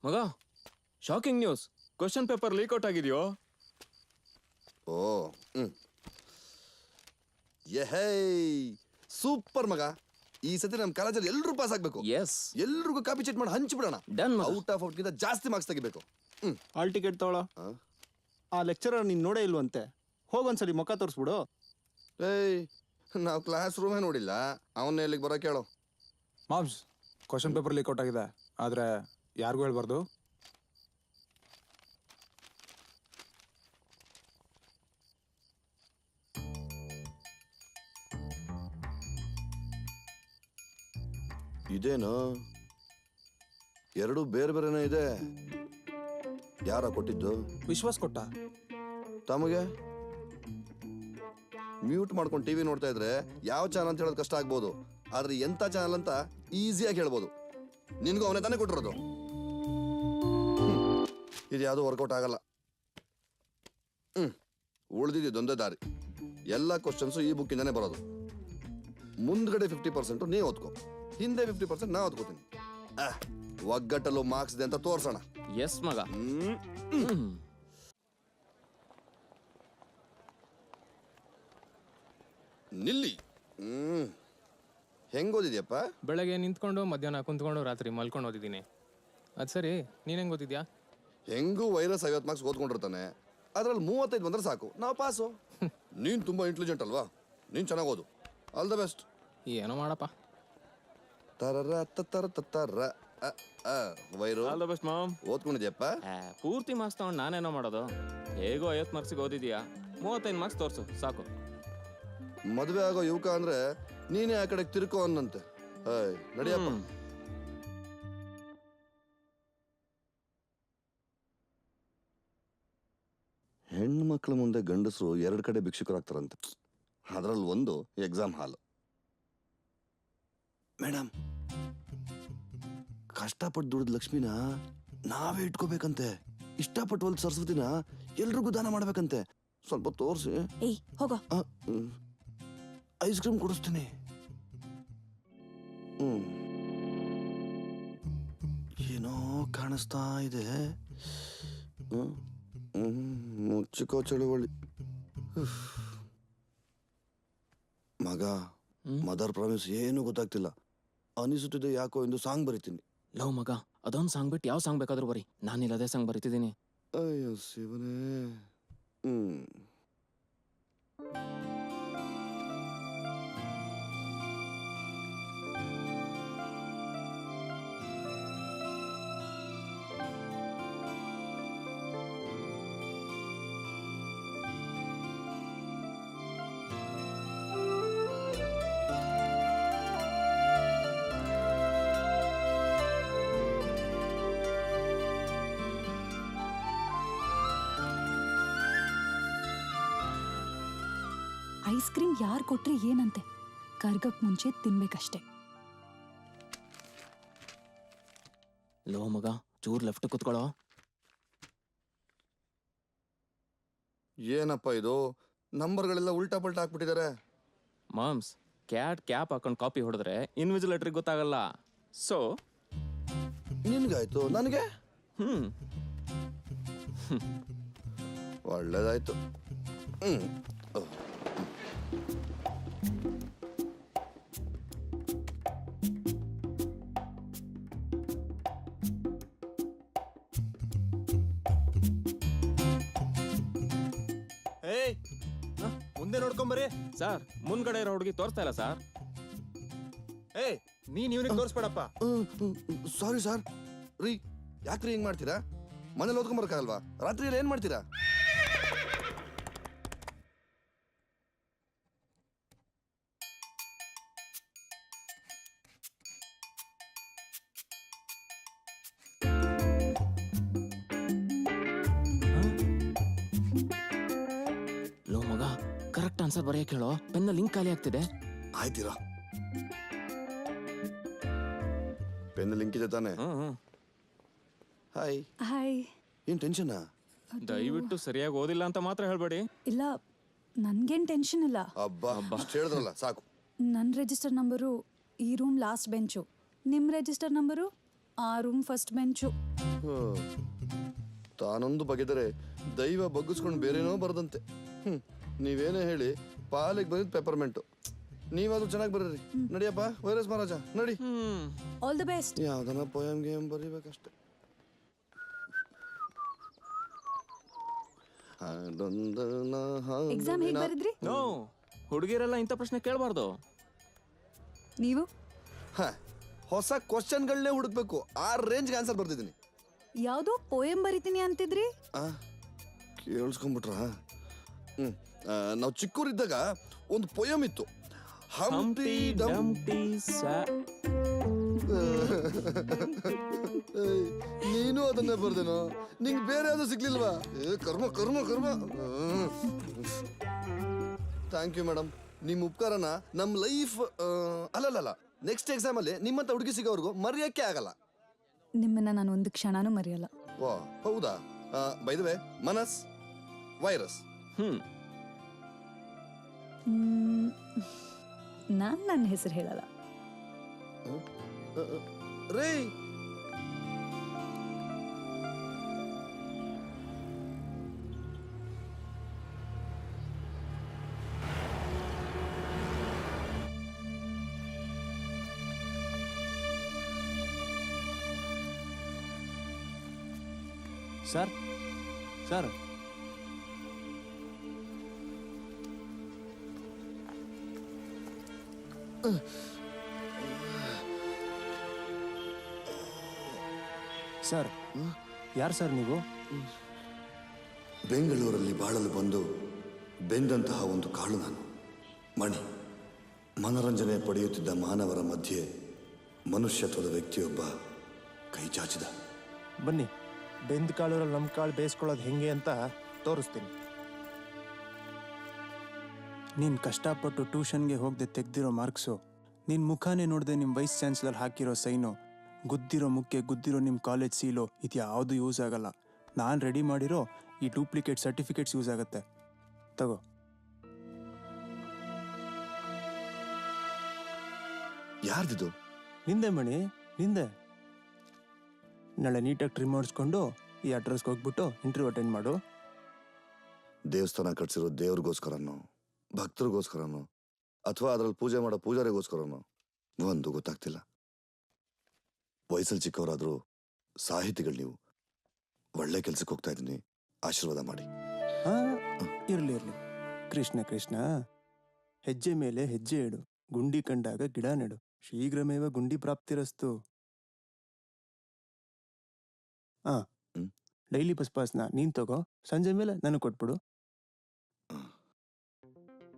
ಮಗ, shocking news. Question paper leak out ಆಗಿದೆಯೋ? ಓ ಯಹೇ super ಮಗ. ಈ ಸತಿ ನಮ್ಮ ಕಾಲೇಜಲ್ಲಿ ಎಲ್ಲರೂ ಪಾಸ್ ಆಗ್ಬೇಕು. ಎಸ್, ಎಲ್ರಿಗೂ ಕಾಪಿ ಚೀಟ್ ಮಾಡಿ ಹಂಚಿಬಿಡೋಣ. ಡನ್. ಔಟ್ ಆಫ್ ಔಟ್ ಗಿಂತ ಜಾಸ್ತಿ ಮಾರ್ಕ್ಸ್ ತೆಗಿಬೇಕು. ಹಾಲ್ ಟಿಕೆಟ್ ತಗೊಳ್ಳೋ. ಆ ಲೆಕ್ಚರರ್ ನೀನು ನೋಡೇ ಇಲ್ವಂತೆ, ಹೋಗೊಂದ್ಸಲಿ ಮುಖ ತೋರಿಸ್ಬಿಡು. ಏಯ್, ನಾವು ಕ್ಲಾಸ್ ರೂಮೇ ನೋಡಿಲ್ಲ, ಅವನ್ನ ಎಲ್ಲಿಗೆ ಬರೋ ಕೇಳೋ. Moms, question paper leak out ಆಗಿದೆ, ಆದರೆ ಯಾರಿಗೂ ಹೇಳ್ಬಾರ್ದು. ಇದೇನು ಎರಡು ಬೇರೆ ಬೇರೆನೇ ಇದೆ. ಯಾರ ಕೊಟ್ಟಿದ್ದು? ವಿಶ್ವಾಸ್ ಕೊಟ್ಟ. ತಮಗೆ ಮ್ಯೂಟ್ ಮಾಡ್ಕೊಂಡು ಟಿವಿ ನೋಡ್ತಾ ಇದ್ರೆ ಯಾವ ಚಾನಲ್ ಅಂತ ಹೇಳೋದು ಕಷ್ಟ ಆಗ್ಬೋದು, ಆದ್ರೆ ಎಂತ ಚಾನಲ್ ಅಂತ ಈಸಿಯಾಗಿ ಹೇಳ್ಬೋದು. ನಿನ್ಗೂ ಅವನೇ ತಾನೇ ಕೊಟ್ಟಿರೋದು. ಇದು ಯಾವುದು ವರ್ಕೌಟ್ ಆಗಲ್ಲ. ಉಳಿದಿದ್ದೊಂದೇ ದಾರಿ. ಎಲ್ಲ ಕ್ವಶನ್ಸು ಈ ಬುಕ್ಕಿಂದಾನೇ ಬರೋದು. ಮುಂದ್ಗಡೆ 50% ನೀವು ಓದ್ಕೋ, ಹಿಂದೆ 50% ನಾ ಓದ್ಕೋತೀನಿ. ಒಗ್ಗಟ್ಟಲು ಮಾರ್ಕ್ಸ್ ಇದೆ ಅಂತ ತೋರ್ಸೋಣ. ಎಸ್ ಮಗ. ನಿಲ್ಲಿ. ಹೆಂಗ್ ಓದಿದ್ಯಪ್ಪ? ಬೆಳಗ್ಗೆ ನಿಂತ್ಕೊಂಡು ಮಧ್ಯಾಹ್ನ ಕುಂತ್ಕೊಂಡು ರಾತ್ರಿ ಮಲ್ಕೊಂಡು ಓದಿದ್ದೀನಿ. ಅದು ಸರಿ, ನೀನು ಹೆಂಗೆ ಓದಿದ್ಯಾ? ಹೆಂಗೂ ವೈರಸ್ 50 ಮಾರ್ಕ್ಸ್ ಓದ್ಕೊಂಡಿರ್ತಾನೆ, ಅದ್ರಲ್ಲಿ 35 ಬಂದ್ರೆ ಸಾಕು, ನಾವು ಪಾಸು. ನೀನು ತುಂಬಾ ಇಂಟೆಲಿಜೆಂಟ್ ಅಲ್ವಾ, ನೀನು ಚೆನ್ನಾಗಿ ಓದು. All the best. ಏನೋ ಮಾಡಪ್ಪ. ತರರ ತತ್ತರ ತತ್ತರ ವೈರು. All the best mom. ಓದ್ಕೊಂಡಿದ್ಯಪ್ಪ? ಪೂರ್ತಿ ಮಾರ್ಕ್ಸ್ ತಗೊಂಡು ನಾನೇನೋ ಮಾಡೋದು? ಹೇಗೋ 50 ಮಾರ್ಕ್ಸಿಗೆ ಓದಿದ್ಯಾ, 35 ಮಾರ್ಕ್ಸ್ ತೋರಿಸು ಸಾಕು. ಮದುವೆ ಆಗೋ ಯುವಕ ಅಂದ್ರೆ ನೀನೇ ಆ ಕಡೆ ತಿರ್ಕೋ ಅನ್ನಂತೆ. ನಡಿಯಪ್ಪ. ಹೆಣ್ಣು ಮಕ್ಕಳ ಮುಂದೆ ಗಂಡಸರು 2 ಕಡೆ ಭಿಕ್ಷುಕರಾಗ್ತಾರಂತೆ. ಅದರಲ್ಲಿ ಒಂದು ಎಕ್ಸಾಮ್ ಹಾಲ್. ಮೇಡಮ್, ಕಷ್ಟಪಟ್ಟು ದುಡಿದ ಲಕ್ಷ್ಮಿನ ನಾವೇ ಇಟ್ಕೋಬೇಕಂತೆ. ಇಷ್ಟಪಟ್ಟು ಒಂದು ಸರಸ್ವತಿನ ಎಲ್ರಿಗೂ ದಾನ ಮಾಡ್ಬೇಕಂತೆ. ಸ್ವಲ್ಪ ತೋರಿಸಿ. ಏಯ್ ಹೋಗೋ. ಐಸ್ ಕ್ರೀಮ್ ಕೊಡಿಸ್ತೀನಿ. ಏನೋ ಕಾಣಿಸ್ತಾ ಇದೆ. ಮುಚ್ಚಿಕೋ ಚಳುವಳಿ. ಮಗ, ಮದರ್ ಪ್ರಾಮಿಸ್ ಏನು ಗೊತ್ತಾಗ್ತಿಲ್ಲ. ಅನಿಸುತ್ತಿದೆ ಯಾಕೋ ಎಂದು ಸಾಂಗ್ ಬರೀತೀನಿ. ಲವ್ ಮಗ, ಅದೊಂದು ಸಾಂಗ್ ಬಿಟ್ಟು ಯಾವ ಸಾಂಗ್ ಬೇಕಾದ್ರೂ ಬರೀ, ನಾನಿಲ್ಲ ಅದೇ ಸಾಂಗ್ ಬರೀತಿದ್ದೀನಿ. ಅಯ್ಯೋ ಶಿವನೇ. ಐಸ್ ಕ್ರೀಮ್ ಯಾರು ಕೊಟ್ರೆ ಏನಂತೆ, ಕರ್ಗಕ್ ಮುಂಚೆ ತಿನ್ಬೇಕಷ್ಟೆ. ಲೋ ಮಗ, ಚೂರ್ ಲೆಫ್ಟ್ ಕುತ್ಕೊಳ್ಳೋ. ಏನಪ್ಪ ಇದು, ನಂಬರ್ಗಳೆಲ್ಲ ಉಲ್ಟಾ ಪಲ್ಟಾ ಹಾಕ್ಬಿಟ್ಟಿದ್ದಾರೆ. ಮಾಮ್ಸ್, ಕ್ಯಾಪ್ ಹಾಕೊಂಡು ಕಾಪಿ ಹೊಡೆದ್ರೆ ಇನ್ವಿಜಿಲೇಟರ್ಗೆ ಗೊತ್ತಾಗಲ್ಲ. ಸೊ ನಿನ್ಗಾಯ್ತು, ನನಗೆ ಒಳ್ಳೇದಾಯ್ತು. ಏಯ್, ಮುಂದೆ ನೋಡ್ಕೊಂಬರಿ. ಸರ್, ಮುಂದ್ಗಡೆ ಇರೋ ಹುಡುಗಿ ತೋರಿಸ್ತಾ ಇಲ್ಲ ಸರ್. ಏಯ್, ನೀನ್ ಇವನಿಗೆ ತೋರಿಸ್ಬೇಡಪ್ಪ. Sorry sir. ರೀ, ಯಾಕ್ರಿ ಹಿಂಗ್ ಮಾಡ್ತೀರಾ? ಮನೇಲಿ ಓದ್ಕೊಂಬರ್ಕಾಗಲ್ವಾ? ರಾತ್ರಿಯಲ್ಲಿ ಏನ್ ಮಾಡ್ತೀರಾ? ಲೋ ಮಗ, ಕರೆಕ್ಟ್ ಆನ್ಸರ್ ಬರೆಯಕ್ಕೆ ಹೇಳೋ, ಪೆನ್ನ ಲಿಂಕ್ ಖಾಲಿ ಆಗ್ತಿದೆ. ಆಯ್ತೀರಾ? ಪೆನ್ ಲಿಂಕ್ ಇದೆ ತಾನೆ? ಹಾಯ್. ಹಾಯ್. ಏನ್ ಟೆನ್ಷನ್? ದಯವಿಟ್ಟು ಸರಿಯಾಗಿ ಓದಿಲ್ಲ ಅಂತ ಮಾತ್ರ ಹೇಳ್ಬೇಡಿ. ಇಲ್ಲ, ನನ್ಗೇನ್ ಟೆನ್ಷನ್ ಇಲ್ಲ. ಅಬ್ಬಾ, ಹೇಳಿದ್ರಲ್ಲ ಸಾಕು. ನನ್ನ ರಿಜಿಸ್ಟರ್ ನಂಬರು ಈ ರೂಮ್ ಲಾಸ್ಟ್ ಬೆಂಚು. ನಿಮ್ಮ ರಿಜಿಸ್ಟರ್ ನಂಬರು ಆ ರೂಮ್ ಫಸ್ಟ್ ಬೆಂಚು. ತಾನೊಂದು ಬಗೆದರೆ ದೈವ ಬಗ್ಗಿಸ್ಕೊಂಡು ಬೇರೇನೋ ಬರದಂತೆ. ನೀವೇನೇ ಹೇಳಿ ಪಾಲಿಗೆ ಬಂದಿದ್ದು ಪೆಪರ್ಮೆಂಟು. ನೀವಾದ್ರೂ ಚೆನ್ನಾಗಿ ಬರೀರಿ. ನಡಿಯಪ್ಪ ವೈರಸ್ ಮಹಾರಾಜ ನಡಿ. All the best. ಯಾವ್ದನ ಪೋಯಮ್ ಗೇಮ್ ಬರೀಬೇಕಷ್ಟೆ. ಎಕ್ಸಾಮ್ ಹೇಗೆ ಬರೆದ್ರಿ? ನೋ, ಹುಡುಗಿರೆಲ್ಲ ಇಂಥ ಪ್ರಶ್ನೆ ಕೇಳಬಾರ್ದು. ನೀವು? ಹೊಸ ಕ್ವಶನ್ಗಳನ್ನೇ ಹುಡುಕ್ಬೇಕು. ಆ ರೇಂಜ್ಗೆ ಆನ್ಸರ್ ಬರ್ತಿದ್ದೀನಿ. ಯಾವುದೋ ಪೋಯಂ ಬರಿತೀನಿ ಅಂತಿದ್ರಿ? ಕೇಳಿಸ್ಕೊಂಡ್ಬಿಟ್ರ? ನಾವು ಚಿಕ್ಕೂರಿದ್ದಾಗ ಒಂದು ಪೊಯಮ್ ಇತ್ತು. ಹಂಪಿ ಡಂಪ್ಟಿ ನೀನು ಅದನ್ನೇ ಬರ್ದೇನೋ? ನಿಂಗೆ ಬೇರೆ ಯಾವ್ದು ಸಿಗ್ಲಿಲ್ವಾ? ಕರ್ಮ ಕರ್ಮ ಕರ್ಮ. Thank you madam. ನಿಮ್ಮ ಉಪಕಾರನ ನಮ್ಮ ಲೈಫ್ ಅಲ್ಲಲ್ಲ ನೆಕ್ಸ್ಟ್ ಎಕ್ಸಾಮ್ ಅಲ್ಲಿ ನಿಮ್ಮಂತ ಹುಡುಗಿ ಸಿಗೋವರೆಗೂ ಮರೆಯಕ್ಕೆ ಆಗಲ್ಲ. ನಿಮ್ಮನ್ನ ನಾನು ಒಂದು ಕ್ಷಣನೂ ಮರೆಯಲ್ಲ. ವಾ ಹೌದಾ? ಬೈ ದ ವೇ, ಮನಸ್ ವೈರಸ್. ನಾನು ನನ್ನ ಹೆಸರು ಹೇಳಲ್ಲ. ರೇ ಸರ್ ಸರ್ ಸರ್ ಯಾರು ಸರ್ ನೀವು? ಬೆಂಗಳೂರಲ್ಲಿ ಬಾಳಲು ಬಂದು ಬೆಂದಂತಹ ಒಂದು ಕಾಳು ನಾನು. ಮಣಿ. ಮನರಂಜನೆ ಪಡೆಯುತ್ತಿದ್ದ ಮಾನವರ ಮಧ್ಯೆ ಮನುಷ್ಯತ್ವದ ವ್ಯಕ್ತಿಯೊಬ್ಬ ಕೈ ಚಾಚಿದ. ಬನ್ನಿ, ಬೆಂದ ಕಾಳೂರಲ್ಲಿ ನಮ್ಮ ಕಾಳು ಬೇಯಿಸ್ಕೊಳ್ಳೋದು ಹೆಂಗೆ ಅಂತ ತೋರಿಸ್ತೀನಿ. ನೀನು ಕಷ್ಟಪಟ್ಟು ಟ್ಯೂಷನ್ಗೆ ಹೋಗದೆ ತೆಗ್ದಿರೋ ಮಾರ್ಕ್ಸು, ನಿನ್ನ ಮುಖಾನೇ ನೋಡದೆ ನಿಮ್ಮ ವೈಸ್ ಚಾನ್ಸಲರ್ ಹಾಕಿರೋ ಸೈನು, ಗುದ್ದಿರೋ ಮುಖ್ಯ ಗುದ್ದಿರೋ ನಿಮ್ಮ ಕಾಲೇಜ್ ಸೀಲು, ಇದು ಯಾವುದು ಯೂಸ್ ಆಗಲ್ಲ. ನಾನು ರೆಡಿ ಮಾಡಿರೋ ಈ ಡೂಪ್ಲಿಕೇಟ್ ಸರ್ಟಿಫಿಕೇಟ್ಸ್ ಯೂಸ್ ಆಗುತ್ತೆ. ತಗೋ. ಯಾರ್ದಿದು? ನಿಂದೆ ಮಣಿ, ನಿಂದೆ. ನಾಳೆ ನೀಟಾಗಿ ಟ್ರಿಮ್ ಮಾಡಿಸ್ಕೊಂಡು ಈ ಅಡ್ರೆಸ್ಗೆ ಹೋಗ್ಬಿಟ್ಟು ಇಂಟರ್ವ್ಯೂ ಅಟೆಂಡ್ ಮಾಡು. ದೇವಸ್ಥಾನ ಕಟ್ಸಿರೋ ದೇವ್ರಿಗೋಸ್ಕರನೋ, ಭಕ್ತರಿಗೋಸ್ಕರನೋ, ಅಥವಾ ಅದ್ರಲ್ಲಿ ಪೂಜೆ ಮಾಡೋ ಪೂಜಾರಿಗೋಸ್ಕರನೋ ಒಂದು ಗೊತ್ತಾಗ್ತಿಲ್ಲ. ವಯಸ್ಸಲ್ಲಿ ಚಿಕ್ಕವರಾದ್ರೂ ಸಾಹಿತಿಗಳು ನೀವು. ಒಳ್ಳೆ ಕೆಲ್ಸಕ್ಕೆ ಹೋಗ್ತಾ ಇದ್ದೀನಿ, ಆಶೀರ್ವಾದ ಮಾಡಿ. ಇರ್ಲಿ ಇರ್ಲಿ. ಕೃಷ್ಣ ಕೃಷ್ಣ. ಹೆಜ್ಜೆ ಮೇಲೆ ಹೆಜ್ಜೆ ಇಡು, ಗುಂಡಿ ಕಂಡಾಗ ಗಿಡ ನೆಡು, ಶೀಘ್ರಮೇವ ಗುಂಡಿ ಪ್ರಾಪ್ತಿರಸ್ತು. ಡೈಲಿ ಬಸ್ ಪಾಸ್ನ ನೀನ್ ತಗೋ, ಸಂಜೆ ಮೇಲೆ ನನಗೆ ಕೊಟ್ಬಿಡು.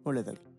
ಒಳ್ಳೇದಾಗ್ಲಿ.